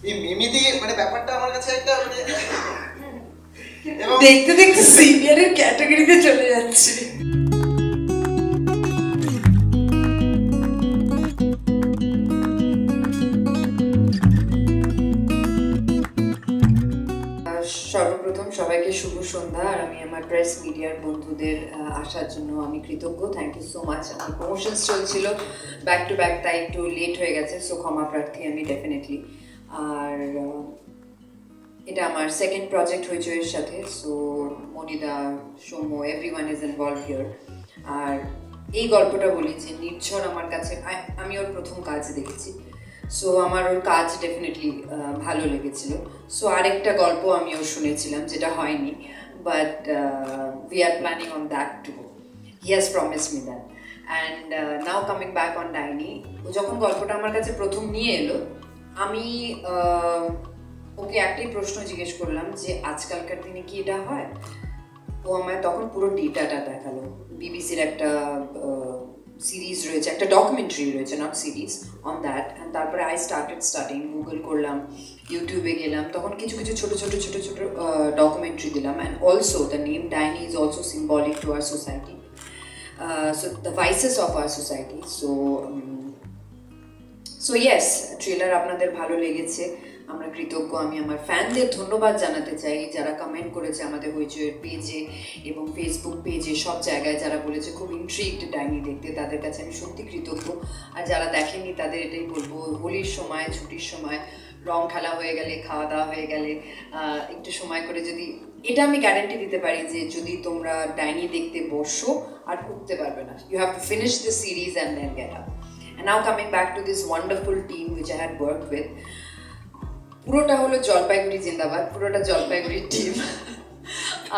এই মিমি দিয়ে মানে ব্যাপারটা আমার কাছে একটা মানে দেখতে দেখতে সিনিয়রের ক্যাটাগরিতে চলে যাচ্ছে। সর্বপ্রথম সবাইকে শুভ সন্ধ্যা। আর আমি আমার প্রেস মিডিয়ার বন্ধুদের আসার জন্য আমি কৃতজ্ঞ। Thank you so much. আমার প্রমোশনস চলছিল ব্যাক টু ব্যাক, তাই একটু লেট হয়ে গেছে, সো ক্ষমা প্রার্থী আমি ডেফিনেটলি। আর এটা আমার সেকেন্ড প্রজেক্ট হইচইয়ের সাথে, সো মনিদা, Soumya, everyone is involve here. আর এই গল্পটা বলি যে নির্ঝর আমার কাছে, আমি ওর প্রথম কাজ দেখেছি, সো আমার ওর কাজ ডেফিনেটলি ভালো লেগেছিল। সো আরেকটা গল্প আমি ওর শুনেছিলাম যেটা হয়নি, but we are planning on that too. He has promised me that. And now coming back on ডাইনি, ও যখন গল্পটা আমার কাছে প্রথম নিয়ে এলো, আমি ওকে একটাই প্রশ্ন জিজ্ঞেস করলাম যে আজকালকার দিনে কি এটা হয়। ও আমায় তখন পুরো ডেটাটা দেখালো। বিবিসির একটা সিরিজ রয়েছে, একটা ডকুমেন্টারি রয়েছে, not series, on that. And তারপরে আই স্টার্টেড স্টাডিং, গুগল করলাম, ইউটিউবে গেলাম, তখন কিছু কিছু ছোটো ছোটো ছোটো ছোটো ডকুমেন্টারি দিলাম। অ্যান্ড অলসো দ্য নেম ডাইনি is also symbolic to our society, so the versus of our society. So yes, trailer আপনাদের ভালো লেগেছে, আমরা কৃতজ্ঞ। আমি আমার ফ্যানদের ধন্যবাদ জানাতে চাই যারা কমেন্ট করেছে আমাদের হইচইয়ের পেজে এবং ফেসবুক পেজে, সব জায়গায় যারা বলেছে খুব ইন্ট্রিগড ডাইনি দেখতে, তাদের কাছে আমি সত্যি কৃতজ্ঞ। আর যারা দেখেনি তাদের এটাই বলবো, হোলির সময়, ছুটির সময়, রং খেলা হয়ে গেলে, খাওয়া দাওয়া হয়ে গেলে একটু সময় করে, যদি, এটা আমি গ্যারান্টি দিতে পারি যে যদি তোমরা ডাইনি দেখতে বসো আর উঠতে পারবে না। You have to finish the series and then get up. And now coming back to this wonderful team which I had worked with, পুরোটা হলো জলপাইগুড়ি জিন্দাবাদ, পুরোটা জলপাইগুড়ির টিম।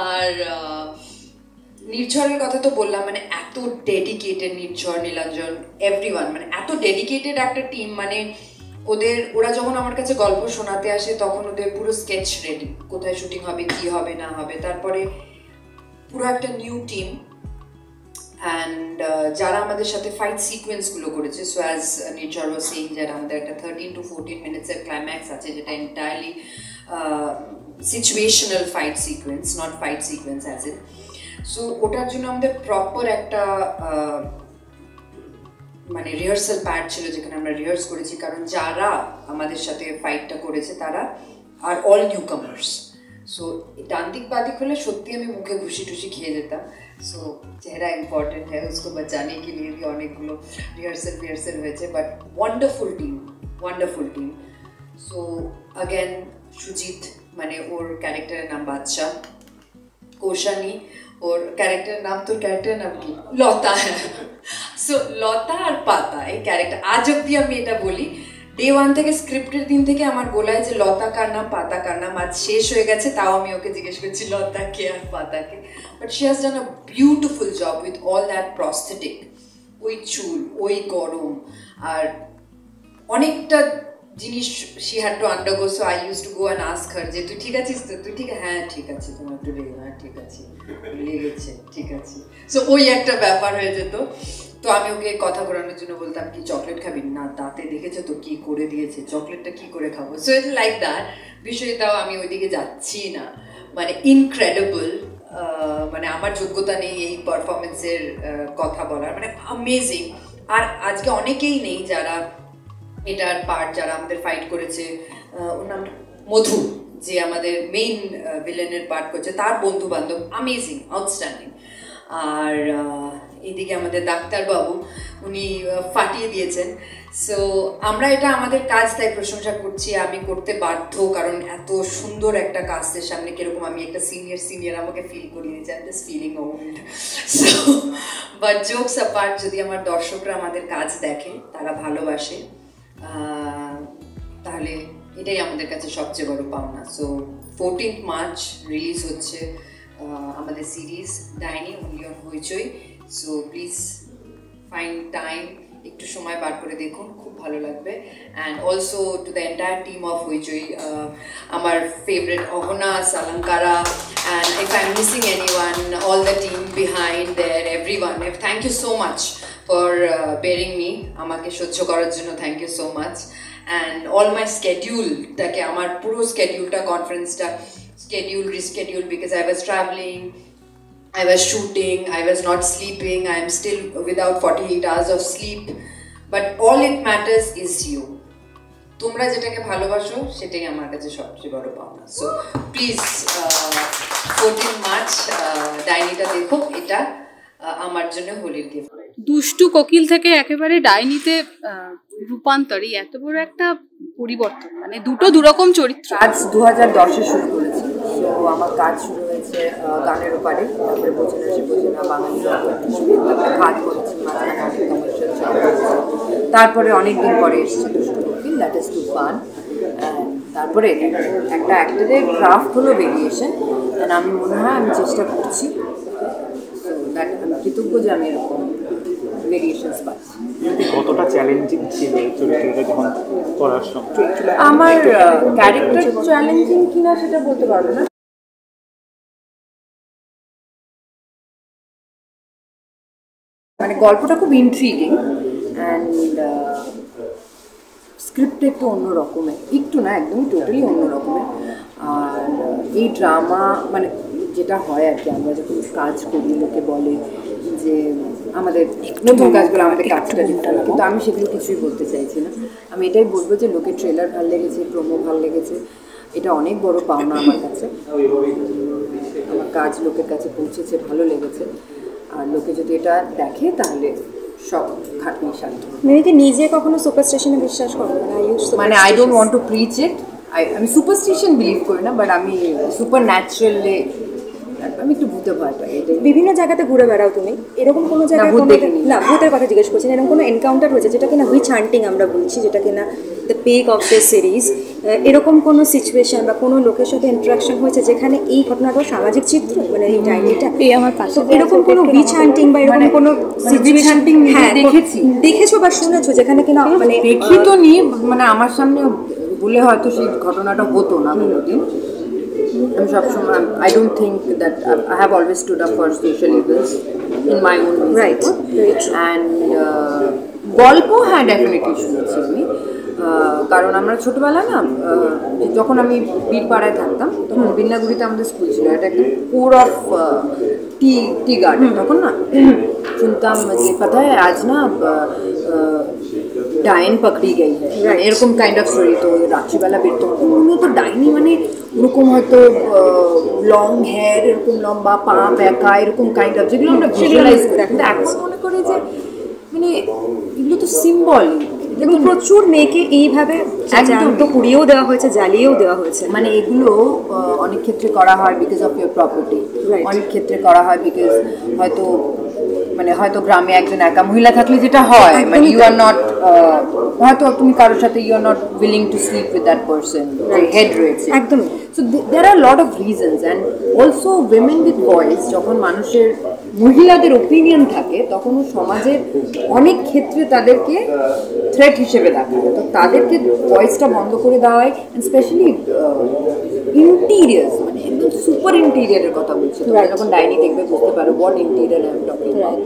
আর নির্ঝরের কথা তো বললাম, মানে এত ডেডিকেটেড নির্ঝর, নীলাঞ্জন, এভরিওয়ান, মানে এত ডেডিকেটেড একটা টিম। মানে ওরা যখন আমার কাছে গল্প শোনাতে আসে তখন ওদের পুরো স্কেচ রেডি, কোথায় শুটিং হবে, কি হবে না হবে, তারপরে পুরো একটা নিউ টিম। অ্যান্ড যারা আমাদের সাথে ফাইট সিকোয়েন্সগুলো করেছে, so as Nirjhar was saying, যারা আমাদের একটা 13 to 14 মিনিটসের ক্লাইম্যাক্স আছে, যেটা entirely situational fight sequence, not fight sequence as in. So ওটার জন্য আমাদের প্রপার একটা মানে রিহার্সাল প্যাড ছিল, যেখানে আমরা রিহার্স করেছি, কারণ যারা আমাদের সাথে ফাইটটা করেছে তারা আর অল নিউ কামার্স। সো ডান দিক বাদিক হলে সত্যি আমি মুখে ঘুষি টুসি খেয়ে যেতাম। সো চেহারা ইম্পর্টেন্ট হ্যাঁ, उसको बचाने के लिए भी অনেকগুলো রিহার্সাল হয়েছে, but wonderful team. So again Sujit, মানে ওর ক্যারেক্টারের নাম বাদশাহ, কৌশানী ওর ক্যারেক্টারের নাম, তোর ক্যারেক্টারের নাম কি? লতা। সো লতা আর পাতা, এই ক্যারেক্টার, আজ অব্দি আমি এটা বলি, ডে ওয়ান থেকে, স্ক্রিপ্টের দিন থেকে আমার গোলায় যে লতা কার নাম, পাতা কার নাম, আজ শেষ হয়ে গেছে, তাও আমি ওকে জিজ্ঞেস করছি লতাকে আর পাতাকে। But she has done a beautiful job with all that prosthetic, ওই চুল, ওই গরম, আর অনেকটা জিনিস she had to undergo. So I use to go and ask her যে তুই ঠিক আছিস তো, তুই ঠিক, হ্যাঁ ঠিক আছে, তোমার একটু লেগে, হ্যাঁ ঠিক আছে, লেগেছে, ঠিক আছে। সো ওই একটা ব্যাপার হয়ে যেত। তো আমি ওকে কথা ঘোরানোর জন্য বলতাম কি চকলেট খাবি না, তাতে দেখেছো তো কি করে দিয়েছে, চকলেটটা কি করে খাবো। সো ইটস লাইক দ্যাট বিষয়টাও, আমি ওইদিকে যাচ্ছি না, মানে ইনক্রেডিবল। মানে আমার যোগ্যতা নেই এই পারফরমেন্সের কথা বলার, মানে অ্যামেজিং। আর আজকে অনেকেই নেই যারা এটার পার্ট, যারা আমাদের ফাইট করেছে। ওর নাম মধু, যে আমাদের মেইন ভিলেনের পার্ট করছে, তার বন্ধু বান্ধব, অ্যামেজিং, আউটস্ট্যান্ডিং। আর এইদিকে আমাদের ডাক্তারবাবু, উনি ফাটিয়ে দিয়েছেন। সো আমরা এটা আমাদের কাজ, তাই প্রশংসা করছি, আমি করতে বাধ্য, কারণ এত সুন্দর একটা কাস্টের সামনে কিরকম আমি একটা সিনিয়র আমাকে ফিল করিয়ে দিয়েছে, I am just feeling old. So but jokes apart, যদি আমার দর্শকরা আমাদের কাজ দেখে, তারা ভালোবাসে, তাহলে এটাই আমাদের কাছে সবচেয়ে বড় পাওনা। সো 14th মার্চ রিলিজ হচ্ছে আমাদের series Daini, only on Hoichoi. So please find time, একটু সময় বার করে দেখুন, খুব ভালো লাগবে। And also to the entire team of Hoichoi, আমার favourite Ahana, Salankara, and if I am missing anyone, all the team behind there, everyone, thank you so much for bearing me, আমাকে সহ্য করার জন্য thank you so much. And all my স্কেডিউলটাকে, আমার পুরো স্কেডিউলটা, কনফারেন্সটা schedule, reschedule, because I was traveling, I was shooting, I was not sleeping, I am still without 48 hours of sleep, but all it matters is you. তোমরা যেটাকে ভালোবাসো সেটাই আমার কাছে সবচেয়ে বড় পাওনা। সো প্লিজ 14 মার্চ ডাইনিটা দেখো, এটা আমার জন্য হোলির গিফট। দুষ্টু কোকিল থেকে একেবারে ডাইনিতে রূপান্তর, এই এত বড় একটা পরিবর্তন, মানে দুটো দুরকম চরিত্র। কাজ 2010-এ শুরু করেছি, তো আমার কাজ শুরু হয়েছে গানের ওপারে, তারপরে বোঝে না সে বোঝে না, বাঙালি তারপরে কাজ করেছি, মাঝখানে অনেক কমার্শিয়াল জব করেছি, তারপরে অনেকদিন পরে এসেছে দুষ্টু কোকিল, দ্যাট ইজ টু ফান। তারপরে একটা অ্যাক্টরের ক্রাফট হলো ভেরিয়েশন, অ্যান্ড আমি মনে হয় আমি চেষ্টা করছি, দ্যাট আমি কৃতজ্ঞ যে আমি এরকম ভেরিয়েশনস পাচ্ছি। কতটা চ্যালেঞ্জিং ছিল চরিত্রটা যখন করার সময়? আমার ক্যারেক্টার চ্যালেঞ্জিং কিনা সেটা বলতে পারবো না, মানে গল্পটা খুব ইন্ট্রিগিং অ্যান্ড স্ক্রিপ্ট একটু অন্য রকমের, একটু না একদমই টোটালি অন্য রকমের। আর এই ড্রামা মানে যেটা হয় আর কি, আমরা যখন কাজ করি লোকে বলে যে আমাদের নতুন কাজগুলো আমাদের কাজটা দিতে হবে, কিন্তু আমি সেগুলো কিছুই বলতে চাইছি না। আমি এটাই বলবো যে লোকের ট্রেলার ভালো লেগেছে, প্রোমো ভালো লেগেছে, এটা অনেক বড় পাওনা আমার কাছে। আমার কাজ লোকের কাছে পৌঁছেছে, ভালো লেগেছে, আর লোকে যদি এটা দেখে তাহলে সব খাটনি সার্থক। মানে কি নিজে কখনো সুপারস্টিশনে বিশ্বাস করো না? মানে I don't want to preach it, আমি সুপারস্টিশন বিলিভ করি না, বাট আমি সুপার ন্যাচারালি আমি একটু ভূতে ভয় পাই। বিভিন্ন জায়গাতে ঘুরে বেড়াও তুমি, এরকম কোনো জায়গায় না ভূতের কথা জিজ্ঞেস করছেন, এরকম কোনো এনকাউন্টার হয়েছে যেটা কিনা উইচ হান্টিং আমরা বলছি, যেটা কিনা the peak of the series, এরকম কোনো সিচুয়েশন বা কোনো লোকের সাথে ইন্টারাকশন হয়েছে যেখানে এই ঘটনাটাও সামাজিক চিত্র, মানে এই ডাইনিটা আমার পাশে, এরকম কোনো উইচ হান্টিং বা এরকম কোনো সিচুয়েশন দেখেছো বা শুনেছো যেখানে কিনা মানে দেখি তো নি, মানে আমার সামনে বলে হয়তো সেই ঘটনাটা হতো না কোনোদিন। আমি সবসময় I don't think that I have always stood up for social events in my own right and গল্প হ্যাঁ ডেফিনেটলি শুনেছি আমি, কারণ আমরা ছোটোবেলা না যখন আমি বীরপাড়ায় থাকতাম তখন বিন্নাগুড়িতে আমাদের স্কুল ছিল, এটা একটা কোর অফ টি গার্ডেন, তখন না শুনতাম যে কথায় আজ না ডাইন পকড়ি গই হ্যাঁ, এরকম কাইন্ড অফ স্টোরি। তো রাত্রিবেলা বেরতো, ওগুলো তো ডাইনি মানে ওরকম হয়তো লং হেয়ার, এরকম লম্বা পা ব্যাকা, এরকম কাইন্ড অফ, যেগুলো আমরা ভিজুয়ালাইজ করি। কিন্তু এখন মনে করি যে মানে এগুলো তো সিম্বল, এবং প্রচুর মেয়েকে এইভাবে জ্যান্ত পুড়িয়েও দেওয়া হয়েছে, জ্বালিয়েও দেওয়া হয়েছে। মানে এগুলো অনেক ক্ষেত্রে করা হয় বিকজ অফ ইউর প্রপার্টি, অনেক ক্ষেত্রে করা হয় বিকজ হয়তো মানে হয়তো গ্রামে একজন একা মহিলা থাকলে যেটা হয়, মানে ইউ আর নট, হয়তো তুমি কারোর সাথে you are not willing to sleep with that person, হেড রয়েছে একদম। So there are lot of reasons and also women with voice, যখন মানুষের মহিলাদের ওপিনিয়ন থাকে তখনও সমাজের অনেক ক্ষেত্রে তাদেরকে থ্রেট হিসেবে দেখা হয়, তো তাদেরকে ভয়েসটা বন্ধ করে দেওয়া হয়। স্পেশালি ইন্টিরিয়ার্স, মানে একদম সুপার ইন্টিরিয়ারের কথা বলছি, তোমরা যখন ডাইনি দেখবে বুঝতে পারো what interior I am talking about.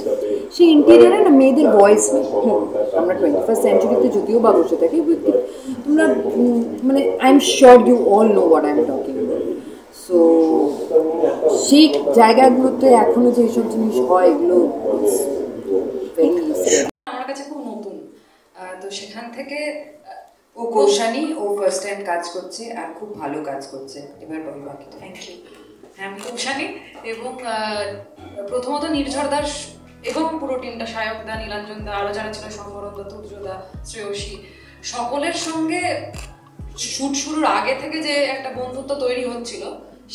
সেই ইন্টিরিয়ারে না মেয়েদের ভয়েস নেই। আমরা 21st সেঞ্চুরিতে যদিও বা বসে থাকি, তোমরা মানে I am sure you all know what I am talking about. So সেই জায়গাগুলোতে এখনো যে এইসব জিনিস হয় এগুলো আমার কাছে খুব নতুন, তো সেখান থেকে ও কৌশানী, ও ফার্স্ট টাইম কাজ করছে আর খুব ভালো কাজ করছে। এবার বলো বাকি। Thank you. হ্যাঁ আমি কৌশানী, এবং প্রথমত নির্ঝর দাস এবং পুরো টিমটা, সায়ক দা, নীলাঞ্জন দা, আরও যারা ছিল, সম্বরণ দা, তুর্যদা, শ্রেয়সী, সকলের সঙ্গে শুট শুরুর আগে থেকে যে একটা বন্ধুত্ব তৈরি হচ্ছিল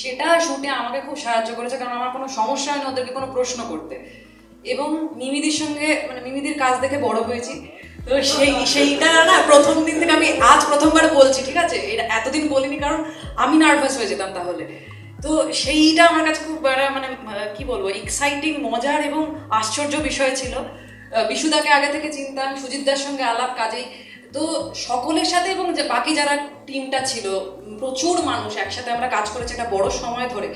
সেটা শুটে আমাকে খুব সাহায্য করেছে, কারণ আমার কোনো সমস্যা হয় না ওদেরকে কোনো প্রশ্ন করতে। এবং মিমিদির সঙ্গে, মানে মিমিদির কাজ দেখে বড় হয়েছি, তো সেইটা না প্রথম দিন থেকে, আমি আজ প্রথমবার বলছি ঠিক আছে, এটা এতদিন বলিনি কারণ আমি নার্ভাস হয়ে যেতাম তাহলে। তো সেইটা আমার কাছে খুব মানে কি বলবো, এক্সাইটিং, মজার এবং আশ্চর্য বিষয় ছিল। বিশুদাকে আগে থেকে চিনতাম, সুজিতদার সঙ্গে আলাপ কাজেই, তো সকলের সাথে এবং যে বাকি যারা টিমটা ছিল, প্রচুর মানুষ একসাথে আমরা কাজ করেছি একটা বড় সময় ধরে,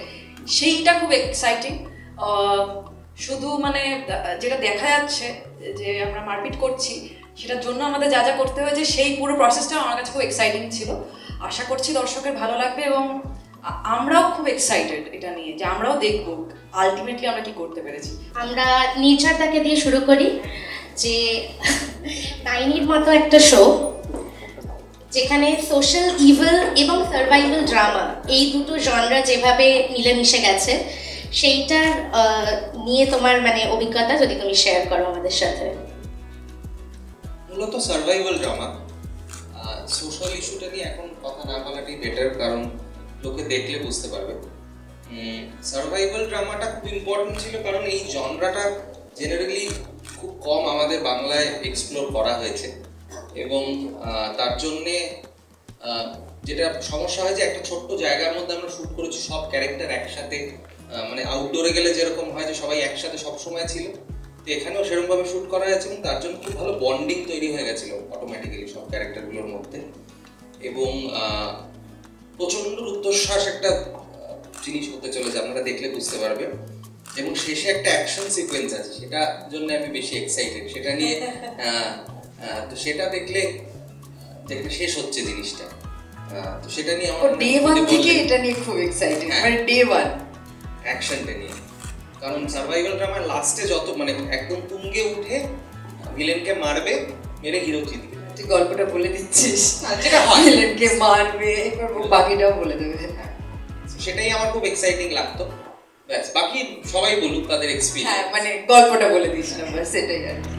সেইটা খুব এক্সাইটিং। শুধু মানে যেটা দেখা যাচ্ছে যে আমরা মারপিট করছি, সেটার জন্য আমাদের যা যা করতে হয়েছে সেই পুরো প্রসেসটা আমার কাছে খুব এক্সাইটিং ছিল। আশা করছি দর্শকের ভালো লাগবে এবং আমরাও খুব এক্সাইটেড এটা নিয়ে যে আমরাও দেখবো আলটিমেটলি আমরা কি করতে পেরেছি। আমরা নির্ঝরদাকে দিয়ে শুরু করি, যে ডাইনির মতো একটা শো যেখানে সোশ্যাল ইভিল এবং সার্ভাইভাল ড্রামা এই দুটো জনরা যেভাবে মিলেমিশে গেছে সেইটার নিয়ে তোমার মানে অভিজ্ঞতা যদি তুমি শেয়ার করো আমাদের সাথে। মূলত সার্ভাইভাল ড্রামা, সোশ্যাল ইস্যুটা নিয়ে এখন কথা না বলাটাই বেটার, কারণ লোকে দেখলে বুঝতে পারবে। সার্ভাইভাল ড্রামাটা খুব ইম্পর্টেন্ট ছিল, কারণ এই জনরাটা জেনারেলি খুব কম আমাদের বাংলায় এক্সপ্লোর করা হয়েছে এবং তার জন্যে যেটা সমস্যা হয় যে একটা ছোট্ট জায়গার মধ্যে আমরা শ্যুট করেছি, সব ক্যারেক্টার একসাথে, মানে আউটডোরে গেলে যেরকম হয় যে সবাই একসাথে সবসময় ছিল, তো এখানেও সেরকমভাবে শ্যুট করা হয়েছে এবং তার জন্য খুব ভালো বন্ডিং তৈরি হয়ে গেছিলো অটোমেটিক্যালি সব ক্যারেক্টারগুলোর মধ্যে। এবং প্রচণ্ড রুদ্ধশ্বাস একটা জিনিস হতে চলেছে, আপনারা দেখলে বুঝতে পারবেন। এবং শেষে একটা অ্যাকশন সিকোয়েন্স আছে, সেটার জন্য আমি বেশি এক্সাইটেড সেটা নিয়ে। তো সেটা দেখলে শেষ হচ্ছে জিনিসটা, তো সেটা নিয়ে আমার ডে ওয়ান থেকে এটা নিয়ে খুব এক্সাইটেড, মানে ডে ওয়ান অ্যাকশনটা নিয়ে। কারণ সার্ভাইভাল ড্রামার লাস্টে যত মানে একদম তুঙ্গে উঠে ভিলেনকে মারবে, মেরে হিরো জিতবে। তুই গল্পটা বলে দিচ্ছিস, ভিলেনকে মারবে, এবার বাকিটাও বলে দেবে। সেটাই আমার খুব এক্সাইটিং লাগতো। ব্যাস, বাকি সবাই বলুক তাদের এক্সপিরিয়েন্স। হ্যাঁ, মানে গল্পটা বলে দিস না, সেটাই আর কি।